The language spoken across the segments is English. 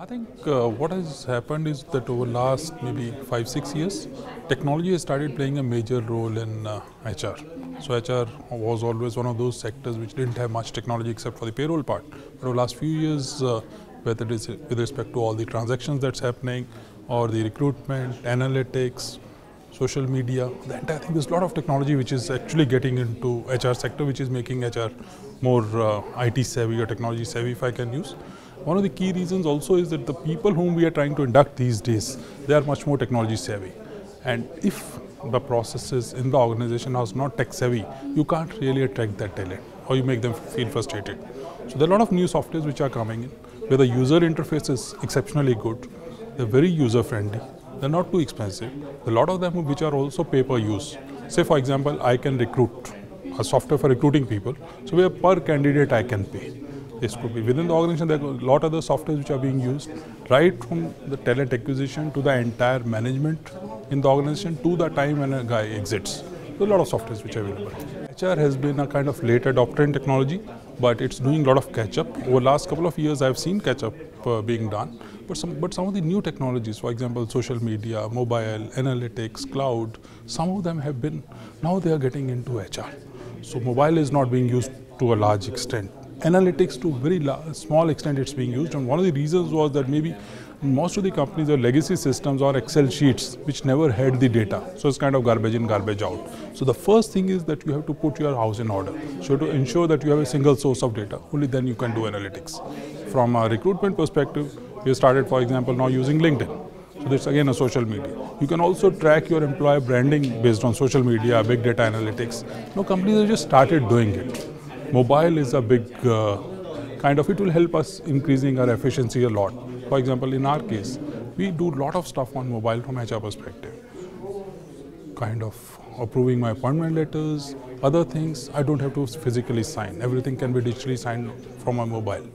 think what has happened is that over last maybe 5-6 years, technology has started playing a major role in HR. So HR was always one of those sectors which didn't have much technology except for the payroll part. But over the last few years, whether it is with respect to all the transactions that's happening, or the recruitment, analytics, social media, the entire thing, there's a lot of technology which is actually getting into HR sector, which is making HR more IT savvy or technology savvy, if I can use. One of the key reasons also is that the people whom we are trying to induct these days, they are much more technology savvy. And if the processes in the organization are not tech savvy, you can't really attract that talent, or you make them feel frustrated. So there are a lot of new softwares which are coming in, where the user interface is exceptionally good. They're very user friendly. They're not too expensive. A lot of them which are also pay per use. Say for example, I can recruit a software for recruiting people. So where per candidate I can pay. This could be within the organization. There are a lot of the softwares which are being used, right from the talent acquisition to the entire management in the organization to the time when a guy exits. There are a lot of softwares which are available. HR has been a kind of late adopter in technology, but it's doing a lot of catch up. Over the last couple of years, I've seen catch up being done. But some of the new technologies, for example, social media, mobile, analytics, cloud, some of them have been, now they are getting into HR. So mobile is not being used to a large extent. Analytics to very small extent it's being used, and one of the reasons was that maybe most of the companies are legacy systems or Excel sheets which never had the data. So it's kind of garbage in, garbage out. So the first thing is that you have to put your house in order. So to ensure that you have a single source of data, only then you can do analytics. From a recruitment perspective, we started, for example, now using LinkedIn. So that's again a social media. You can also track your employer branding based on social media, big data analytics. Now companies have just started doing it. Mobile is a big it will help us increasing our efficiency a lot. For example, in our case, we do a lot of stuff on mobile from HR perspective. Kind of approving my appointment letters, other things, I don't have to physically sign. Everything can be digitally signed from my mobile.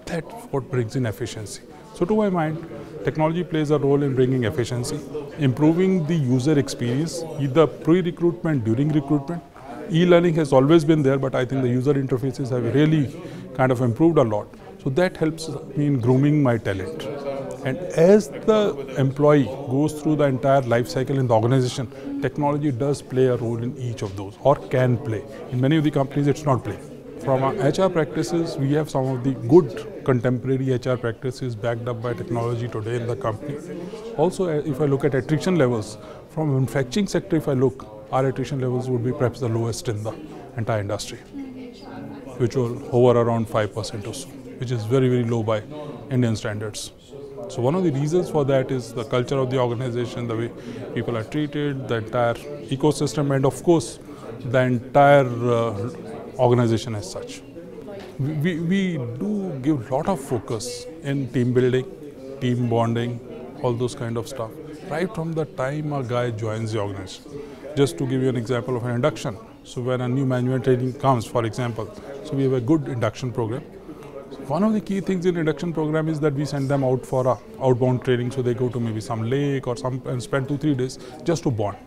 That's what brings in efficiency. So to my mind, technology plays a role in bringing efficiency, improving the user experience, either pre-recruitment, during recruitment. E-learning has always been there, but I think the user interfaces have really kind of improved a lot. So that helps me in grooming my talent. And as the employee goes through the entire life cycle in the organization, technology does play a role in each of those, or can play. In many of the companies, it's not playing. From our HR practices, we have some of the good contemporary HR practices backed up by technology today in the company. Also, if I look at attrition levels, from manufacturing sector, if I look, our attrition levels would be perhaps the lowest in the entire industry, which will hover around 5% or so, which is very, very low by Indian standards. So one of the reasons for that is the culture of the organization, the way people are treated, the entire ecosystem, and of course, the entire organization as such. We do give a lot of focus in team building, team bonding, all those kind of stuff, right from the time a guy joins the organization. Just to give you an example of an induction. So when a new management training comes, for example, so we have a good induction program. One of the key things in induction program is that we send them out for a outbound training. So they go to maybe some lake or and spend 2-3 days just to bond.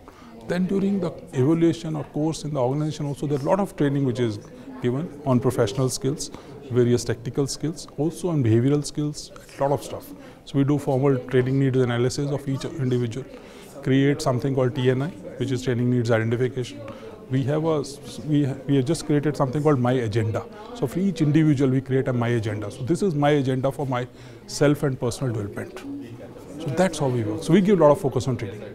Then during the evaluation or course in the organization also, there are a lot of training which is given on professional skills, various technical skills, also on behavioral skills, a lot of stuff. So we do formal training needs analysis of each individual, create something called TNI, which is training needs identification. We have just created something called My Agenda. So for each individual, we create a My Agenda. So this is my agenda for my self and personal development. So that's how we work. So we give a lot of focus on training.